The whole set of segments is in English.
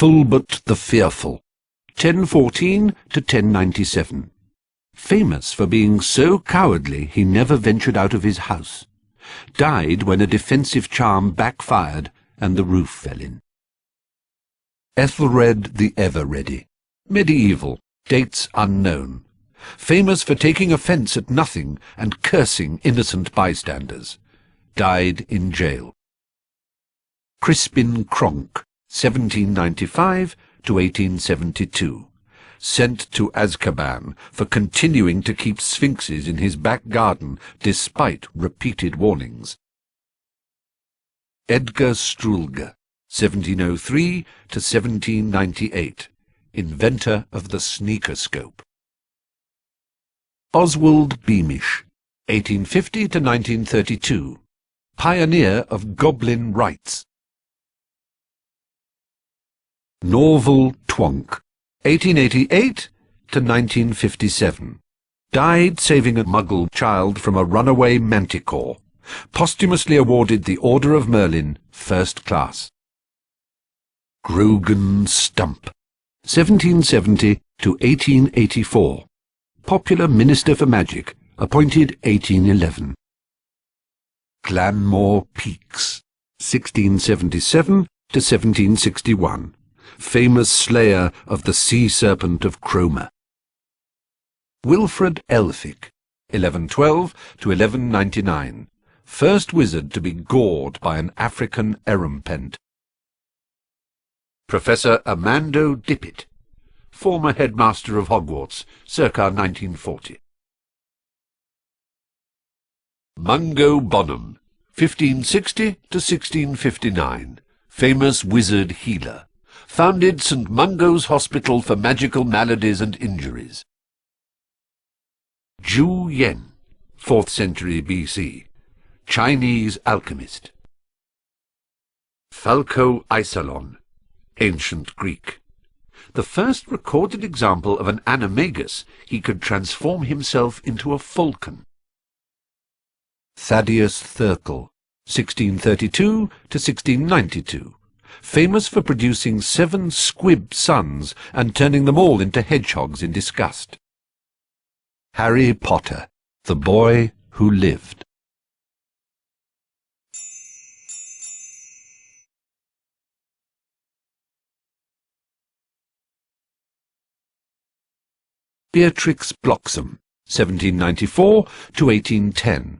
Fulbert the Fearful, 1014 to 1097. Famous for being so cowardly he never ventured out of his house. Died when a defensive charm backfired and the roof fell in. Ethelred the Ever-Ready, medieval, dates unknown. Famous for taking offence at nothing and cursing innocent bystanders. Died in jail. Crispin Cronk, 1795 to 1872. Sent to Azkaban for continuing to keep sphinxes in his back garden despite repeated warnings. Edgar Struelge, 1703 to 1798. Inventor of the sneakerscope. Oswald Beamish, 1850 to 1932. Pioneer of goblin rites. Norval Twonk, 1888 to 1957. Died saving a Muggle child from a runaway Manticore. Posthumously awarded the Order of Merlin, First Class. Grogan Stump, 1770 to 1884. Popular Minister for Magic, appointed 1811. Glanmore Peaks, 1677 to 1761. Famous slayer of the sea serpent of Cromer. Wilfred Elphick, 1112 to 1199. First wizard to be gored by an African erumpent. Professor Amando Dippet, former headmaster of Hogwarts, circa 1940. Mungo Bonham, 1560 to 1659. Famous wizard healer. Founded St. Mungo's Hospital for Magical Maladies and Injuries. Zhu Yen, 4th century BC. Chinese alchemist. Falco Isolon, ancient Greek. The first recorded example of an animagus, he could transform himself into a falcon. Thaddeus Thurkel, 1632 to 1692. Famous for producing 7 squib sons and turning them all into hedgehogs in disgust. Harry Potter, the boy who lived. Beatrix Bloxham, 1794 to 1810.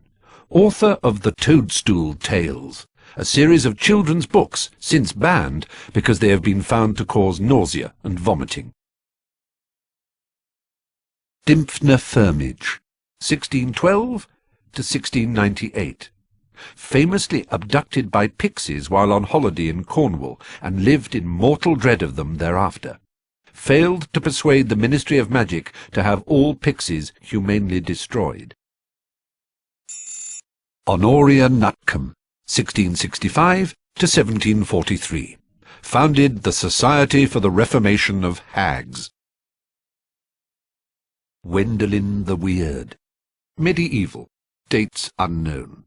Author of The Toadstool Tales, a series of children's books since banned because they have been found to cause nausea and vomiting. Dymphna Firmage, 1612 to 1698. Famously abducted by pixies while on holiday in Cornwall, and lived in mortal dread of them thereafter. Failed to persuade the Ministry of Magic to have all pixies humanely destroyed. Honoria Nutcombe, 1665 to 1743. Founded the Society for the Reformation of Hags. Gwendolen the Weird, medieval, dates unknown.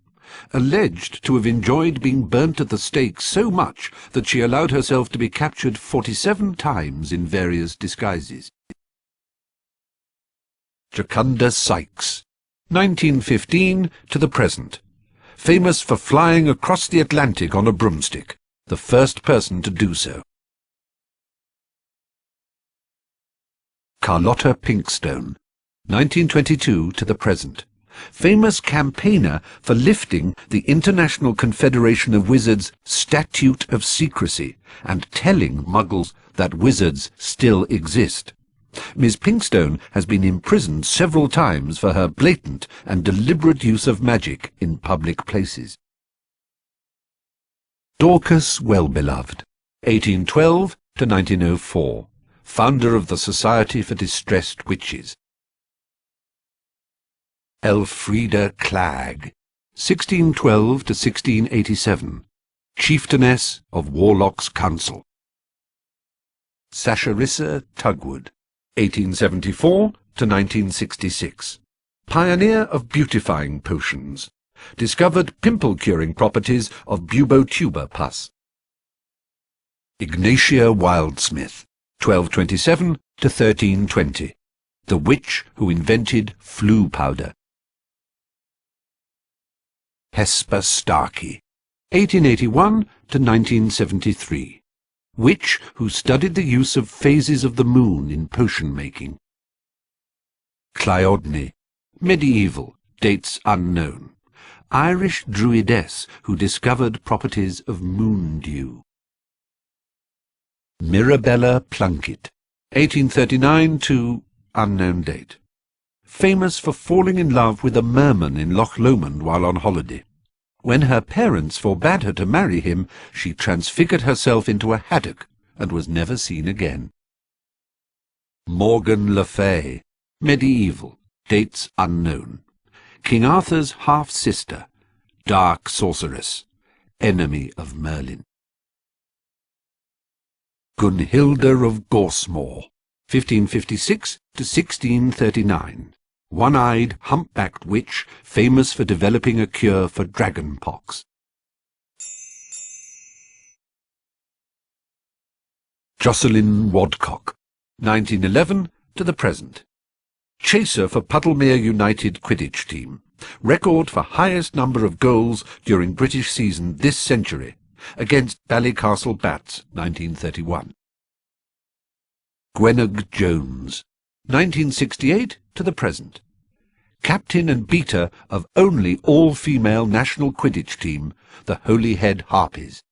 Alleged to have enjoyed being burnt at the stake so much that she allowed herself to be captured 47 times in various disguises. Jocunda Sykes, 1915 to the present. Famous for flying across the Atlantic on a broomstick. the first person to do so. Carlotta Pinkstone, 1922 to the present. Famous campaigner for lifting the International Confederation of Wizards' Statute of Secrecy and telling Muggles that wizards still exist. Ms. Pinkstone has been imprisoned several times for her blatant and deliberate use of magic in public places. Dorcas Wellbeloved, 1812 to 1904, founder of the Society for Distressed Witches. Elfrida Clegg, 1612 to 1687, chieftainess of Warlock's Council. Sasharissa Tugwood, 1874 to 1966, pioneer of beautifying potions, discovered pimple-curing properties of bubotuber pus. Ignatia Wildsmith, 1227 to 1320, the witch who invented flue powder. Hesper Starkey, 1881 to 1973, witch who studied the use of phases of the moon in potion-making. Cleodne, medieval, dates unknown, Irish druidess who discovered properties of moon dew. Mirabella Plunkett, 1839 to unknown date, famous for falling in love with a merman in Loch Lomond while on holiday. When her parents forbade her to marry him, she transfigured herself into a haddock and was never seen again. Morgan Le Fay, medieval, dates unknown, King Arthur's half-sister, dark sorceress, enemy of Merlin. Gunhilda of Gorsmore, 1556 to 1639, one-eyed, humpbacked witch famous for developing a cure for dragon pox. Jocelyn Wadcock, 1911 to the present, chaser for Puddlemere United Quidditch team, record for highest number of goals during British season this century, against Ballycastle Bats, 1931. Gwennog Jones, 1968 to the present, captain and beater of only all-female national Quidditch team, the Holyhead Harpies.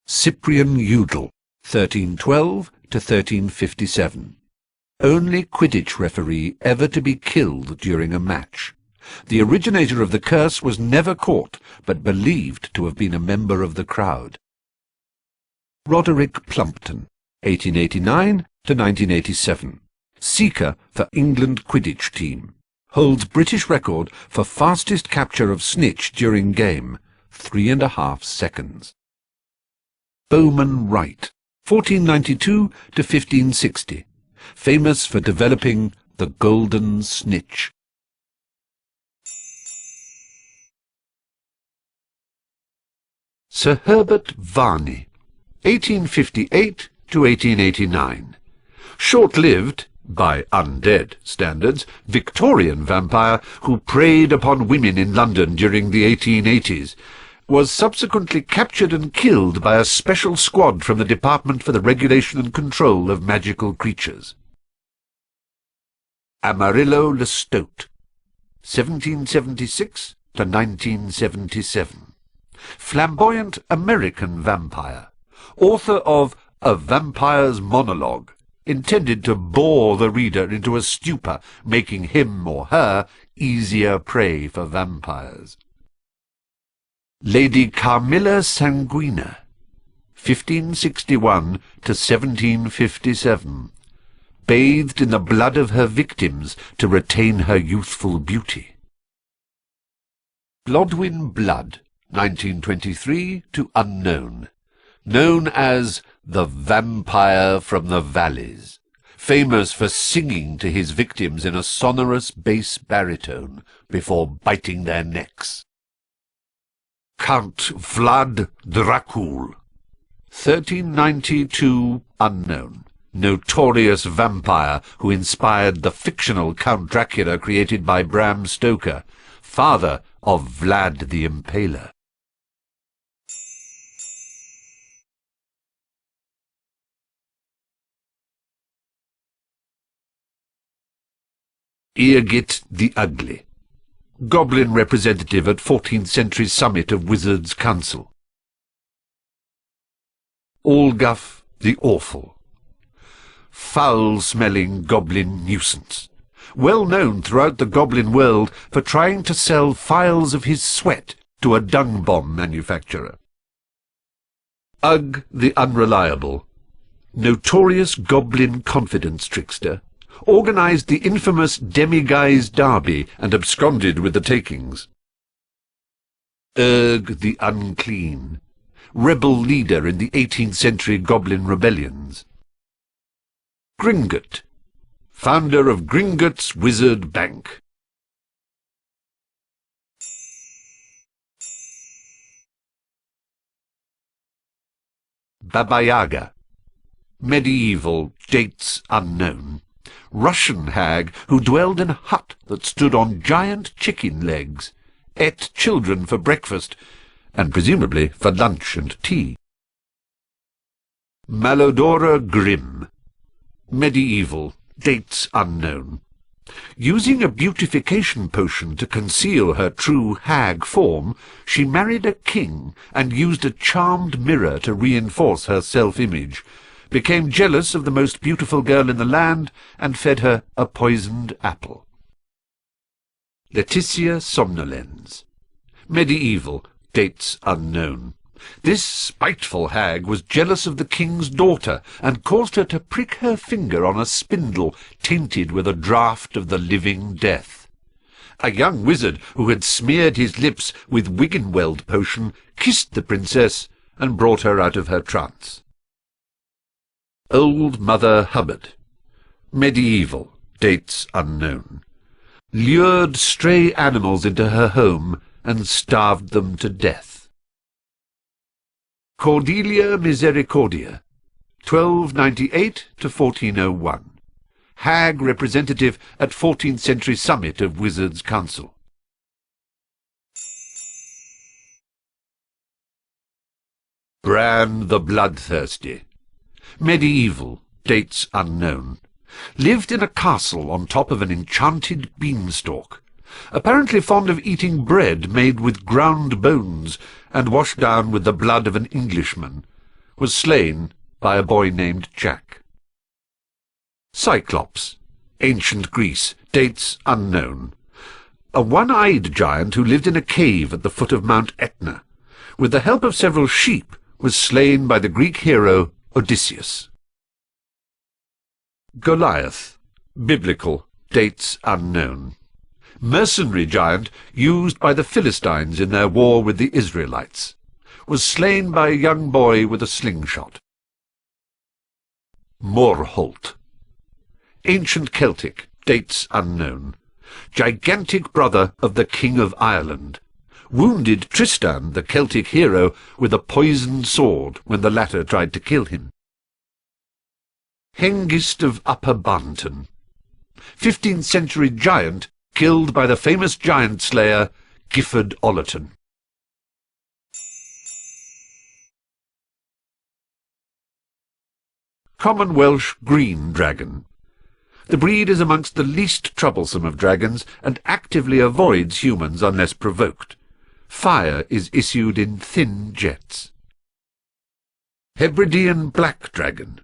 Cyprian Udall, 1312 to 1357, only Quidditch referee ever to be killed during a match. The originator of the curse was never caught, but believed to have been a member of the crowd. Roderick Plumpton, 1889 to 1987, seeker for England Quidditch team, holds British record for fastest capture of snitch during game, 3.5 seconds. Bowman Wright, 1492 to 1560, famous for developing the golden snitch. Sir Herbert Varney, 1858 to 1889, short-lived, by undead standards, Victorian vampire who preyed upon women in London during the 1880s, was subsequently captured and killed by a special squad from the Department for the Regulation and Control of Magical Creatures. Amarillo Lestote, 1776 to 1977, flamboyant American vampire, author of A Vampire's Monologue, intended to bore the reader into a stupor, making him or her easier prey for vampires. Lady Carmilla Sanguina, 1561 to 1757, bathed in the blood of her victims to retain her youthful beauty. Blodwyn Blood, 1923 to unknown, known as the Vampire from the Valleys, famous for singing to his victims in a sonorous bass baritone before biting their necks. Count Vlad Dracul, 1392 unknown, notorious vampire who inspired the fictional Count Dracula created by Bram Stoker, father of Vlad the Impaler. Eogit the Ugly, goblin representative at 14th century summit of Wizards' Council. Allguff the Awful, foul-smelling goblin nuisance, well known throughout the goblin world for trying to sell phials of his sweat to a dung bomb manufacturer. Ugg the Unreliable, notorious goblin confidence trickster, organised the infamous Demiguise Derby and absconded with the takings. Urg the Unclean, rebel leader in the 18th century goblin rebellions. Gringot, founder of Gringot's Wizard Bank. Baba Yaga, medieval, dates unknown, Russian hag who dwelled in a hut that stood on giant chicken legs, ate children for breakfast, and presumably for lunch and tea. Malodora Grim, medieval, dates unknown, using a beautification potion to conceal her true hag form, she married a king and used a charmed mirror to reinforce her self-image, became jealous of the most beautiful girl in the land, and fed her a poisoned apple. Laetitia Somnolens, medieval, dates unknown. This spiteful hag was jealous of the king's daughter, and caused her to prick her finger on a spindle tainted with a draught of the living death. A young wizard who had smeared his lips with Wiggenweld potion kissed the princess and brought her out of her trance. Old Mother Hubbard, medieval, dates unknown, lured stray animals into her home and starved them to death. Cordelia Misericordia, 1298 to 1401, hag representative at 14th century summit of Wizards' Council. Bran the Bloodthirsty, medieval, dates unknown, lived in a castle on top of an enchanted beanstalk, apparently fond of eating bread made with ground bones and washed down with the blood of an Englishman, was slain by a boy named Jack. Cyclops, ancient Greece, dates unknown, a one-eyed giant who lived in a cave at the foot of Mount Etna, with the help of several sheep, was slain by the Greek hero Odysseus. Goliath, biblical, dates unknown, mercenary giant used by the Philistines in their war with the Israelites, was slain by a young boy with a slingshot. Morholt, ancient Celtic, dates unknown, gigantic brother of the King of Ireland, wounded Tristan, the Celtic hero, with a poisoned sword when the latter tried to kill him. Hengist of Upper Barnton, 15th century giant killed by the famous giant slayer Gifford Ollerton. Common Welsh green dragon. The breed is amongst the least troublesome of dragons, and actively avoids humans unless provoked. Fire is issued in thin jets. Hebridean black dragon.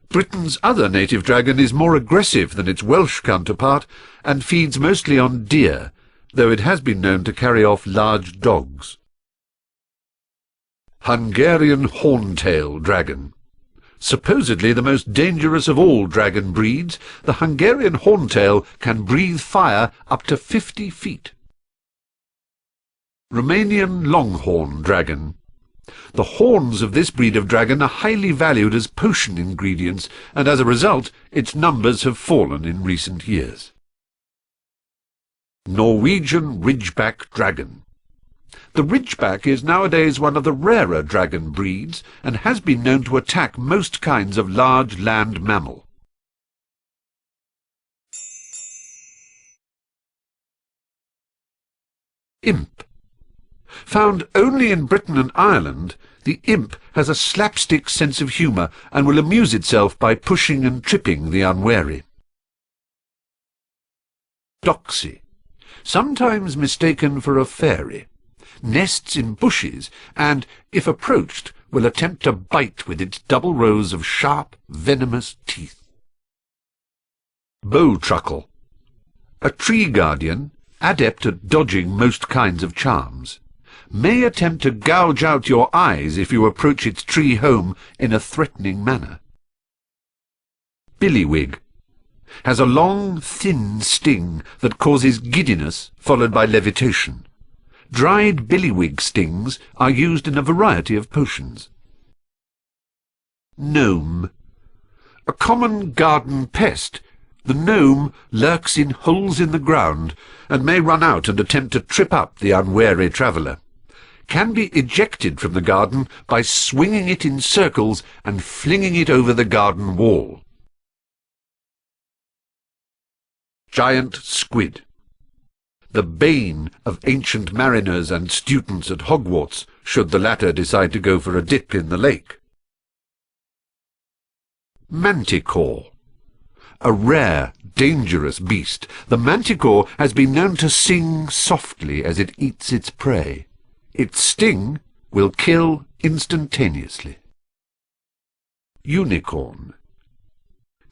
Britain's other native dragon is more aggressive than its Welsh counterpart, and feeds mostly on deer, though it has been known to carry off large dogs. Hungarian Horntail dragon. Supposedly the most dangerous of all dragon breeds, the Hungarian Horntail can breathe fire up to 50 feet. Romanian Longhorn dragon. The horns of this breed of dragon are highly valued as potion ingredients, and as a result its numbers have fallen in recent years. Norwegian Ridgeback dragon. The Ridgeback is nowadays one of the rarer dragon breeds, and has been known to attack most kinds of large land mammal. Imp. Found only in Britain and Ireland, the imp has a slapstick sense of humour and will amuse itself by pushing and tripping the unwary. Doxy, sometimes mistaken for a fairy, nests in bushes and, if approached, will attempt to bite with its double rows of sharp, venomous teeth. Bowtruckle, a tree guardian, adept at dodging most kinds of charms, may attempt to gouge out your eyes if you approach its tree home in a threatening manner. Billywig has a long, thin sting that causes giddiness followed by levitation. Dried billywig stings are used in a variety of potions. Gnome, a common garden pest, the gnome lurks in holes in the ground and may run out and attempt to trip up the unwary traveller. Can be ejected from the garden by swinging it in circles and flinging it over the garden wall. Giant squid, the bane of ancient mariners and students at Hogwarts, should the latter decide to go for a dip in the lake. Manticore, a rare, dangerous beast, the manticore has been known to sing softly as it eats its prey. Its sting will kill instantaneously. Unicorn.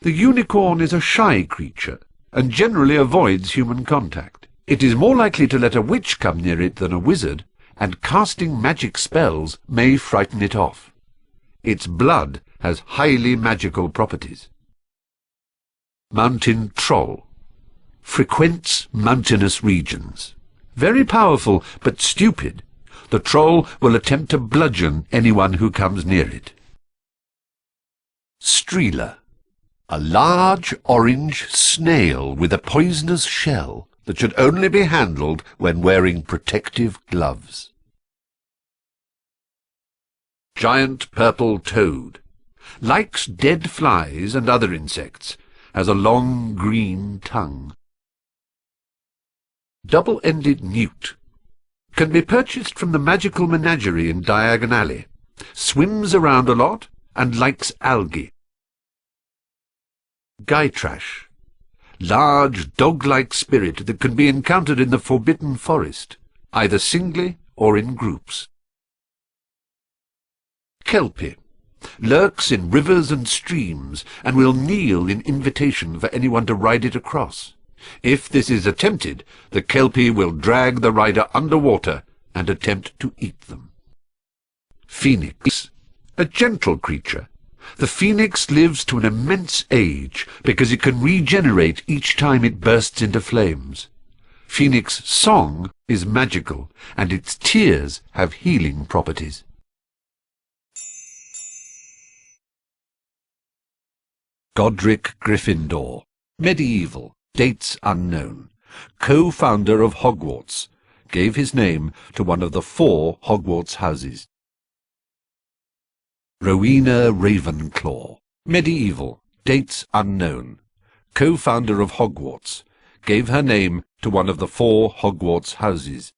The unicorn is a shy creature and generally avoids human contact. It is more likely to let a witch come near it than a wizard, and casting magic spells may frighten it off. Its blood has highly magical properties. Mountain troll. Frequents mountainous regions. Very powerful, but stupid. The troll will attempt to bludgeon anyone who comes near it. Streeler. A large orange snail with a poisonous shell that should only be handled when wearing protective gloves. Giant purple toad. Likes dead flies and other insects. Has a long green tongue. Double-ended newt. Can be purchased from the magical menagerie in Diagon Alley. Swims around a lot and likes algae. Gytrash. Large dog-like spirit that can be encountered in the Forbidden Forest, either singly or in groups. Kelpie. Lurks in rivers and streams, and will kneel in invitation for anyone to ride it across. If this is attempted, the Kelpie will drag the rider underwater and attempt to eat them. Phoenix. A gentle creature. The phoenix lives to an immense age because it can regenerate each time it bursts into flames. Phoenix song is magical, and its tears have healing properties. Godric Gryffindor. Medieval. Dates unknown. Co-founder of Hogwarts. Gave his name to one of the 4 Hogwarts houses. Rowena Ravenclaw. Medieval. Dates unknown. Co-founder of Hogwarts. Gave her name to one of the 4 Hogwarts houses.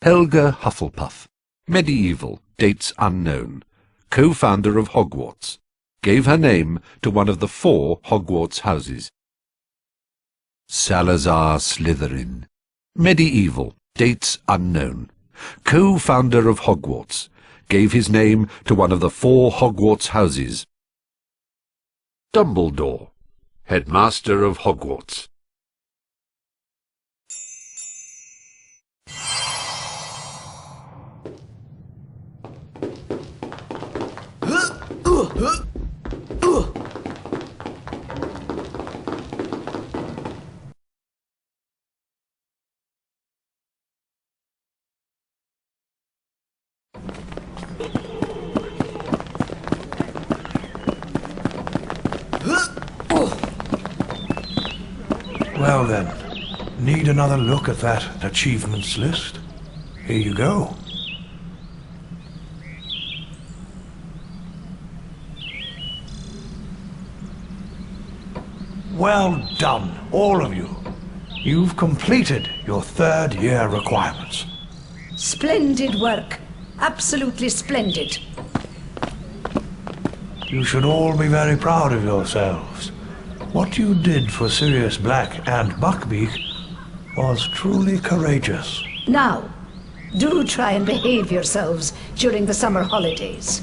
Helga Hufflepuff. Medieval. Dates unknown. Co-founder of Hogwarts. Gave her name to one of the 4 Hogwarts houses. Salazar Slytherin. Medieval. Dates unknown. Co-founder of Hogwarts. Gave his name to one of the 4 Hogwarts houses. Dumbledore. Headmaster of Hogwarts. Well then, need another look at that achievements list? Here you go. Well done, all of you. You've completed your 3rd year requirements. Splendid work. Absolutely splendid. You should all be very proud of yourselves. What you did for Sirius Black and Buckbeak was truly courageous. Now, do try and behave yourselves during the summer holidays.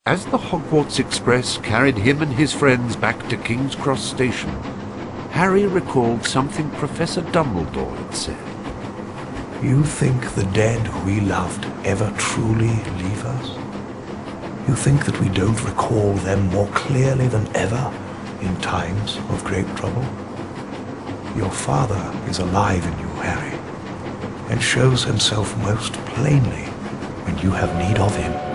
As the Hogwarts Express carried him and his friends back to King's Cross Station, Harry recalled something Professor Dumbledore had said. You think the dead we loved ever truly leave us? You think that we don't recall them more clearly than ever in times of great trouble? Your father is alive in you, Harry, and shows himself most plainly when you have need of him.